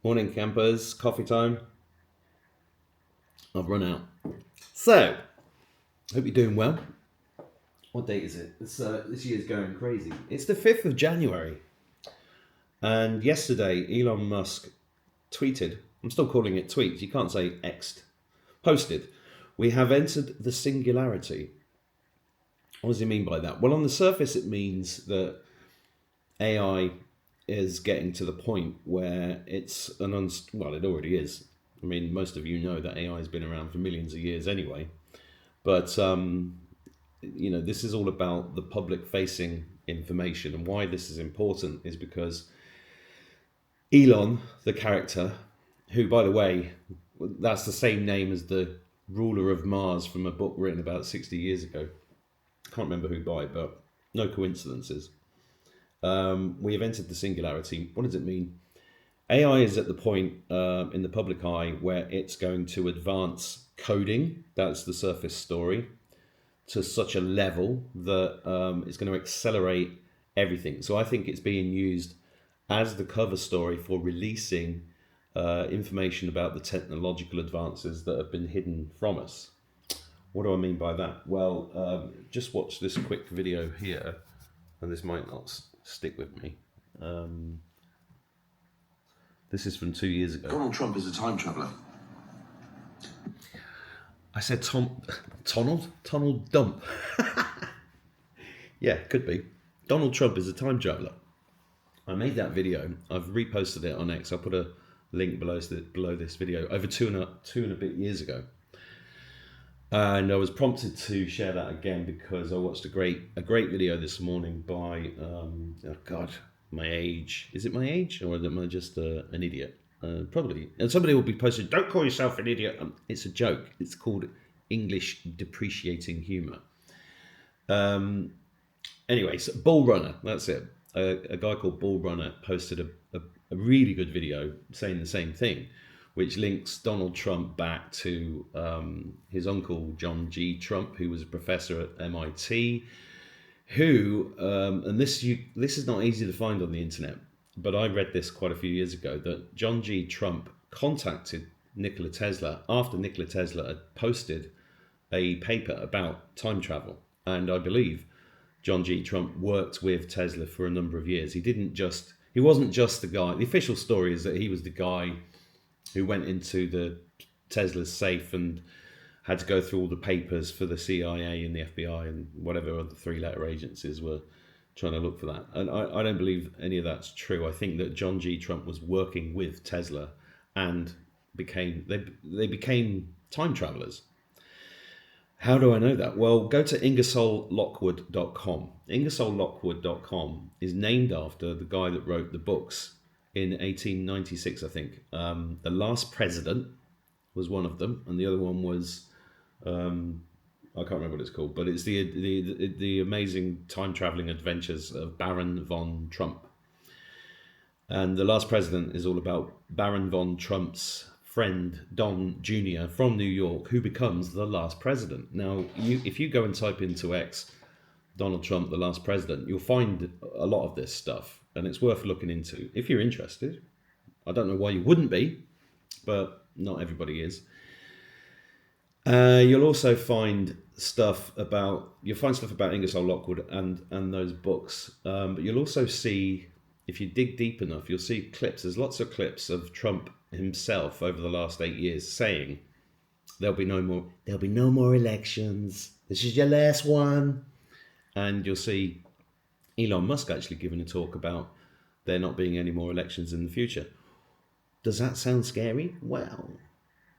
Morning, campers. Coffee time. I've run out. So, hope you're doing well. What date is it? This year's going crazy. It's the 5th of January. And yesterday, Elon Musk tweeted, I'm still calling it tweets, you can't say X'd, posted, "We have entered the singularity." What does he mean by that? Well, on the surface, it means that AI is getting to the point where it's well, it already is. I mean, most of you know that AI has been around for millions of years anyway. But this is all about the public-facing information, and why this is important is because Elon, the character, who, by the way, that's the same name as the ruler of Mars from a book written about 60 years ago. Can't remember who by, but no coincidences. We have entered the singularity. What does it mean? AI is at the point in the public eye where it's going to advance coding, that's the surface story, to such a level that it's going to accelerate everything. So I think it's being used as the cover story for releasing information about the technological advances that have been hidden from us. What do I mean by that? Well, just watch this quick video here, and this might not stick with me. This is from 2 years ago. Donald Trump is a time traveler. I said Donald Dump. Yeah, could be. Donald Trump is a time traveler. I made that video. I've reposted it on X. I'll put a link below this video over two and a bit years ago. And I was prompted to share that again because I watched a great video this morning by my age. Is it my age, or am I just an idiot? Probably. And somebody will be posting, "Don't call yourself an idiot." It's a joke. It's called English depreciating humour. Anyway, so Bull Runner, that's it. A guy called Bull Runner posted a really good video saying the same thing, which links Donald Trump back to his uncle John G. Trump, who was a professor at MIT, who, and this is not easy to find on the internet, but I read this quite a few years ago, that John G. Trump contacted Nikola Tesla after Nikola Tesla had posted a paper about time travel. And I believe John G. Trump worked with Tesla for a number of years. He wasn't just the guy. The official story is that he was the guy who went into the Tesla's safe and had to go through all the papers for the CIA and the FBI and whatever other three-letter agencies were trying to look for that. And I don't believe any of that's true. I think that John G. Trump was working with Tesla and they became time travelers. How do I know that? Well, go to IngersollLockwood.com. IngersollLockwood.com is named after the guy that wrote the books in 1896, I think. The Last President was one of them, and the other one was I can't remember what it's called, but it's the amazing time traveling adventures of Baron von Trump. And The Last President is all about Baron von Trump's friend Don Jr. from New York, who becomes the last president. Now, if you go and type into X Donald Trump, the last president, you'll find a lot of this stuff, and it's worth looking into if you're interested. I don't know why you wouldn't be, but not everybody is. You'll also find stuff about Ingersoll Lockwood and those books, but you'll also see, if you dig deep enough, you'll see clips. There's lots of clips of Trump himself over the last 8 years saying there'll be no more elections. This is your last one. And you'll see Elon Musk actually giving a talk about there not being any more elections in the future. Does that sound scary? Well,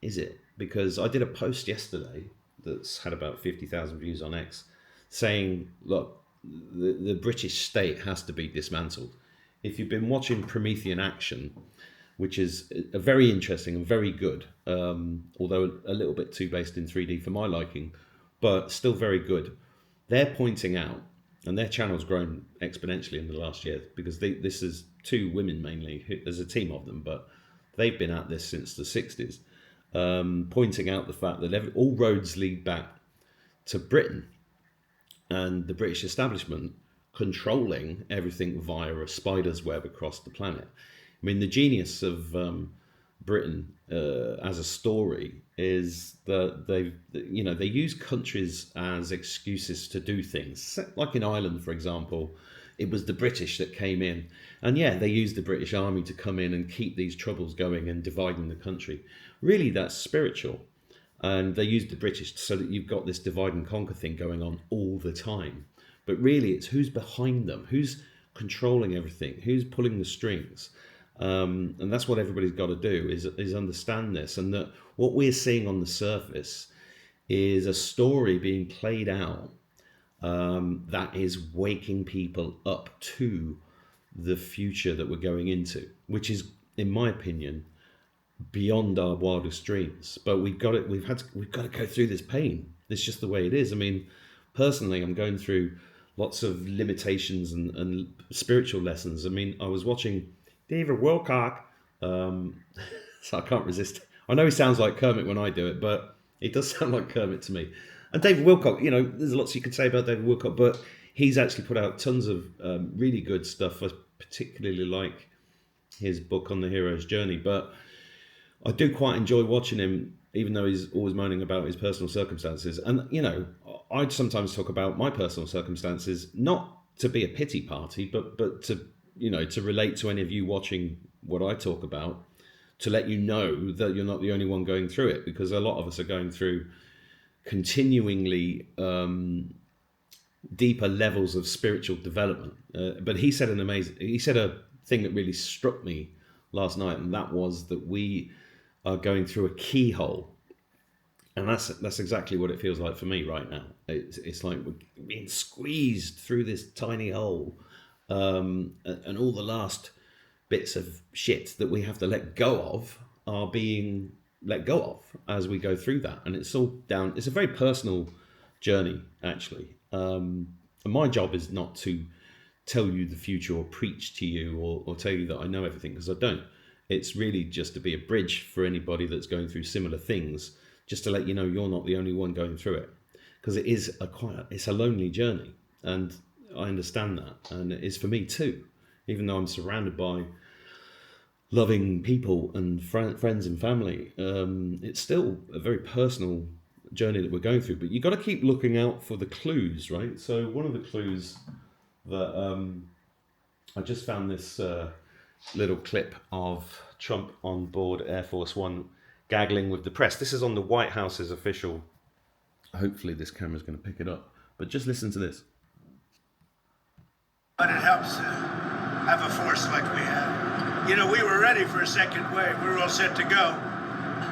is it? Because I did a post yesterday that's had about 50,000 views on X saying, look, the British state has to be dismantled. If you've been watching Promethean Action, which is a very interesting and very good, although a little bit too based in 3D for my liking, but still very good. They're pointing out, and their channel's grown exponentially in the last year, because this is two women mainly, there's a team of them, but they've been at this since the 60s, pointing out the fact that all roads lead back to Britain and the British establishment controlling everything via a spider's web across the planet. I mean, the genius of Britain as a story is that they use countries as excuses to do things. Like in Ireland, for example, it was the British that came in, and yeah, they used the British Army to come in and keep these troubles going and dividing the country. Really, that's spiritual. And they used the British so that you've got this divide and conquer thing going on all the time. But really, it's who's behind them, who's controlling everything, who's pulling the strings. And that's what everybody's got to do is understand this, and that what we're seeing on the surface is a story being played out that is waking people up to the future that we're going into, which is, in my opinion, beyond our wildest dreams. But we've got to go through this pain. It's just the way it is. I mean, personally, I'm going through lots of limitations and spiritual lessons. I mean, I was watching David Wilcock, so I can't resist. I know he sounds like Kermit when I do it, but it does sound like Kermit to me. And David Wilcock, there's lots you could say about David Wilcock, but he's actually put out tons of really good stuff. I particularly like his book on the hero's journey, but I do quite enjoy watching him, even though he's always moaning about his personal circumstances. And, I'd sometimes talk about my personal circumstances, not to be a pity party, but to, to relate to any of you watching what I talk about, to let you know that you're not the only one going through it, because a lot of us are going through continuingly deeper levels of spiritual development. But he said a thing that really struck me last night, and that was that we are going through a keyhole, and that's exactly what it feels like for me right now. It's like we're being squeezed through this tiny hole, and all the last bits of shit that we have to let go of are being let go of as we go through that. And it's a very personal journey, actually. And my job is not to tell you the future or preach to you or tell you that I know everything, because I don't. It's really just to be a bridge for anybody that's going through similar things, just to let you know you're not the only one going through it, because it is it's a lonely journey, and I understand that, and it is for me too. Even though I'm surrounded by loving people and friends and family, it's still a very personal journey that we're going through. But you got to keep looking out for the clues, right? So one of the clues that I just found this little clip of Trump on board Air Force One gaggling with the press. This is on the White House's official. Hopefully this camera's going to pick it up, but just listen to this. But it helps to have a force like we have. We were ready for a second wave. We were all set to go,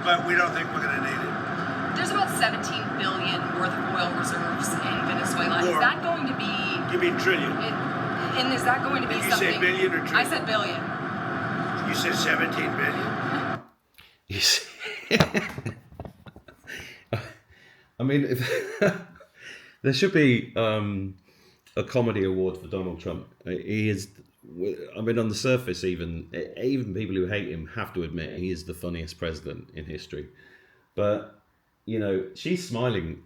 but we don't think we're going to need it. There's about 17 billion worth of oil reserves in Venezuela. Is that going to be... You mean trillion? And is that going to be something... You say billion or trillion? I said billion. You said 17 billion? You see? I mean, there should be a comedy award for Donald Trump. He is... I mean, on the surface, even people who hate him have to admit he is the funniest president in history. But, she's smiling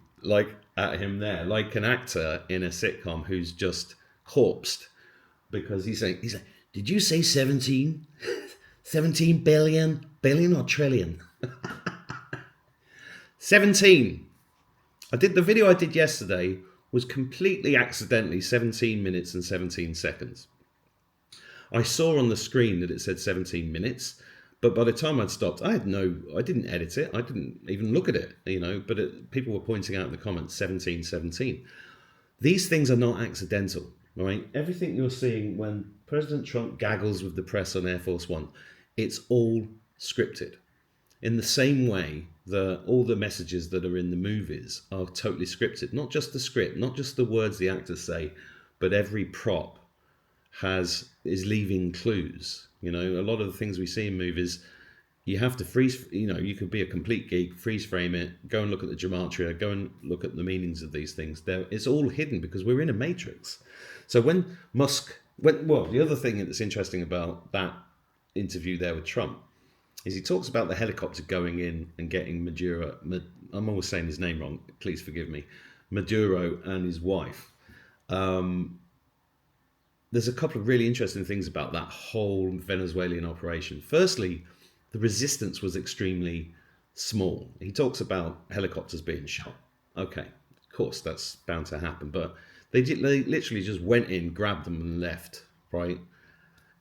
at him there, like an actor in a sitcom who's just corpsed, because he's saying, did you say 17? 17 billion? Billion or trillion? 17. The video I did yesterday was completely accidentally 17 minutes and 17 seconds. I saw on the screen that it said 17 minutes, but by the time I'd stopped, I didn't edit it. I didn't even look at it, but people were pointing out in the comments, 17. These things are not accidental, right? Everything you're seeing when President Trump gaggles with the press on Air Force One, it's all scripted. In the same way that all the messages that are in the movies are totally scripted. Not just the script, not just the words the actors say, but every prop is leaving clues. A lot of the things we see in movies, you have to freeze, you could be a complete geek, freeze frame it, go and look at the gematria, go and look at the meanings of these things. It's all hidden because we're in a matrix. So when Musk, the other thing that's interesting about that interview there with Trump is he talks about the helicopter going in and getting Maduro, I'm always saying his name wrong, please forgive me, Maduro and his wife. there's a couple of really interesting things about that whole Venezuelan operation. Firstly, the resistance was extremely small. He talks about helicopters being shot. Okay, of course that's bound to happen, but they literally just went in, grabbed them, and left. Right?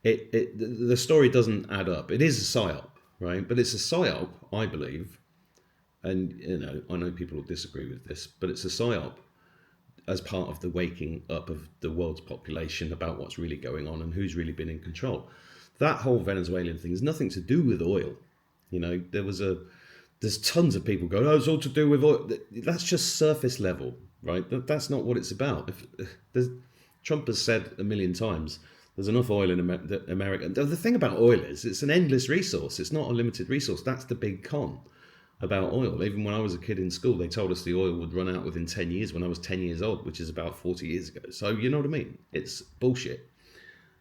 The story doesn't add up. It is a psyop, right? But it's a psyop, I believe, and I know people will disagree with this, but it's a psyop as part of the waking up of the world's population about what's really going on and who's really been in control. That whole Venezuelan thing has nothing to do with oil. There's tons of people going, oh, it's all to do with oil. That's just surface level, right? That's not what it's about. Trump has said a million times, there's enough oil in America. The thing about oil is it's an endless resource. It's not a limited resource. That's the big con about oil. Even when I was a kid in school, they told us the oil would run out within 10 years when I was 10 years old, which is about 40 years ago. So you know what I mean? It's bullshit.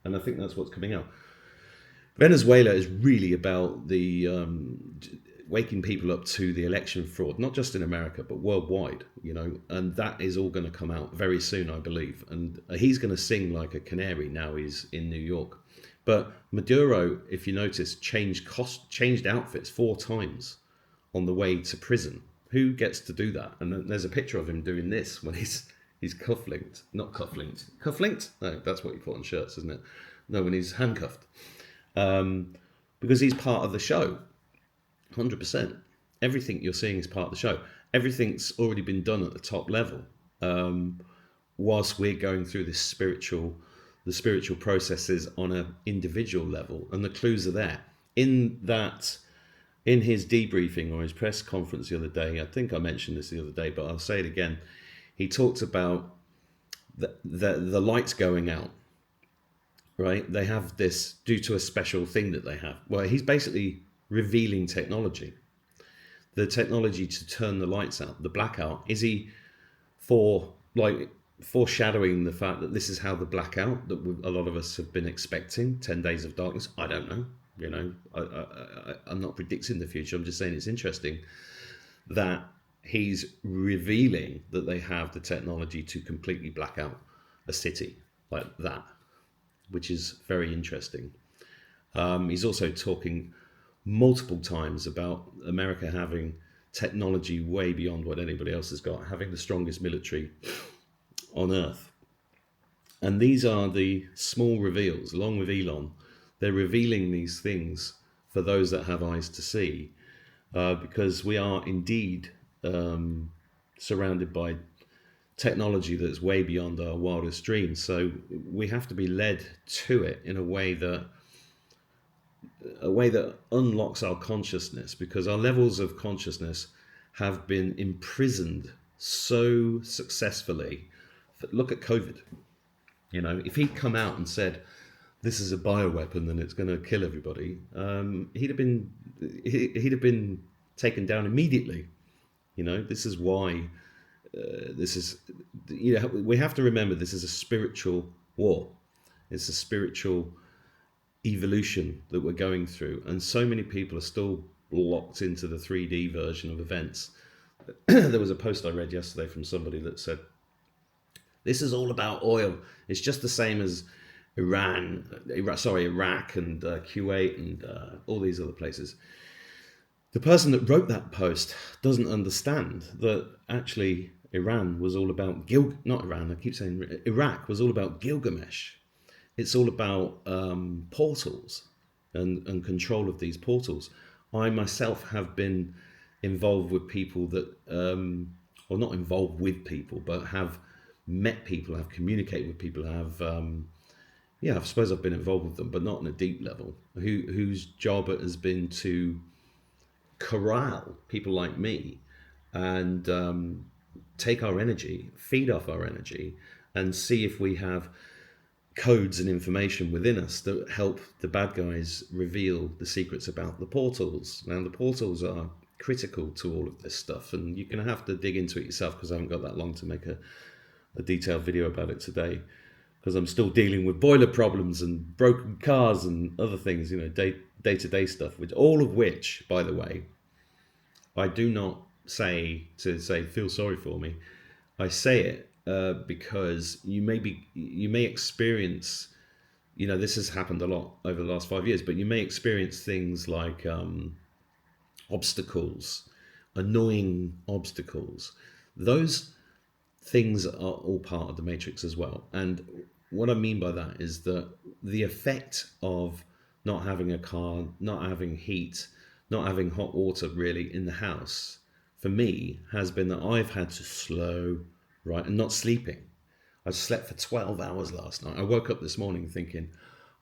And I think that's what's coming out. Venezuela is really about the waking people up to the election fraud, not just in America, but worldwide, and that is all going to come out very soon, I believe. And he's going to sing like a canary now he's in New York. But Maduro, if you notice, changed outfits 4 times on the way to prison. Who gets to do that? And there's a picture of him doing this when he's cufflinked. Not cufflinked. Cufflinked? No, that's what you put on shirts, isn't it? No, when he's handcuffed. Because he's part of the show. 100%. Everything you're seeing is part of the show. Everything's already been done at the top level. Whilst we're going through the spiritual processes on an individual level, and the clues are there. In his debriefing or his press conference the other day, I think I mentioned this the other day, but I'll say it again. He talked about the lights going out, right? They have this due to a special thing that they have. Well, he's basically revealing technology. The technology to turn the lights out, the blackout. Is he foreshadowing the fact that this is how the blackout that a lot of us have been expecting, 10 days of darkness? I don't know. I'm not predicting the future. I'm just saying it's interesting that he's revealing that they have the technology to completely black out a city like that, which is very interesting. He's also talking multiple times about America having technology way beyond what anybody else has got, having the strongest military on earth. And these are the small reveals, along with Elon. They're revealing these things for those that have eyes to see, because we are indeed surrounded by technology that's way beyond our wildest dreams. So we have to be led to it in a way that unlocks our consciousness, because our levels of consciousness have been imprisoned so successfully. Look at COVID. If he'd come out and said, this is a bioweapon and it's going to kill everybody, he'd have been taken down immediately. This is why we have to remember this is a spiritual war. It's a spiritual evolution that we're going through, and so many people are still locked into the 3D version of events. There was a post I read yesterday from somebody that said, this is all about oil. It's just the same as Iraq and Kuwait and all these other places. The person that wrote that post doesn't understand that actually Iraq was all about Gilgamesh. It's all about portals and control of these portals. I myself have been involved with people that, or not involved with people, but have met people, have communicated with people, have, I suppose I've been involved with them, but not on a deep level, whose job it has been to corral people like me and take our energy, feed off our energy, and see if we have codes and information within us that help the bad guys reveal the secrets about the portals. Now, the portals are critical to all of this stuff, and you're going to have to dig into it yourself, because I haven't got that long to make a detailed video about it today, because I'm still dealing with boiler problems and broken cars and other things, day-to-day stuff, all of which, by the way, I do not say to feel sorry for me. I say it because you may experience you know, this has happened a lot over the last 5 years, but you may experience things like obstacles, annoying obstacles. Those things are all part of the matrix as well. And what I mean by that is that the effect of not having a car, not having heat, not having hot water really in the house, for me, has been that I've had to slow, right, and not sleeping. I slept for 12 hours last night. I woke up this morning thinking,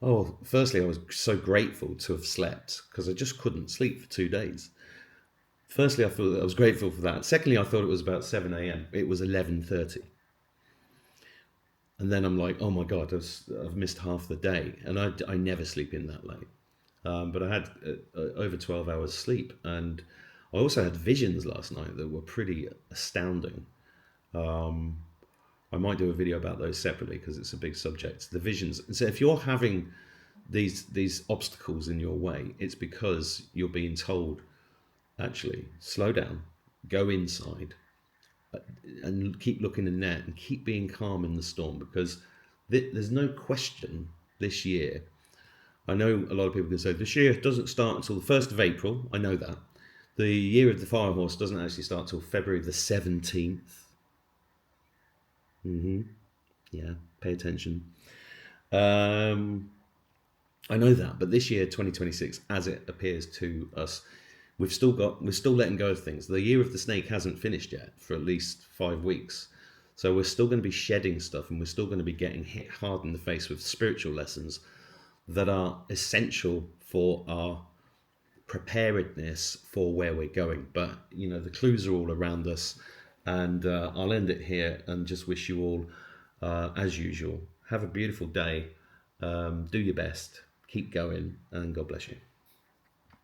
oh, firstly, I was so grateful to have slept because I just couldn't sleep for 2 days. Firstly, I thought I was grateful for that. Secondly, I thought it was about 7 a.m. It was 11:30. And then I'm like, oh my God, I've missed half the day. And I never sleep in that late. But I had over 12 hours sleep. And I also had visions last night that were pretty astounding. I might do a video about those separately because it's a big subject. The visions. So if you're having these obstacles in your way, it's because you're being told, actually, slow down, go inside, and keep looking in there and keep being calm in the storm, because there's no question this year. I know a lot of people can say this year doesn't start until the 1st of April. I know that. The year of the fire horse doesn't actually start until February the 17th. Yeah, pay attention. I know that, but this year, 2026, as it appears to us, we're still letting go of things. The year of the snake hasn't finished yet for at least 5 weeks. So we're still going to be shedding stuff, and we're still going to be getting hit hard in the face with spiritual lessons that are essential for our preparedness for where we're going. But, you know, the clues are all around us, and I'll end it here and just wish you all, as usual, have a beautiful day. Do your best, keep going, and God bless you.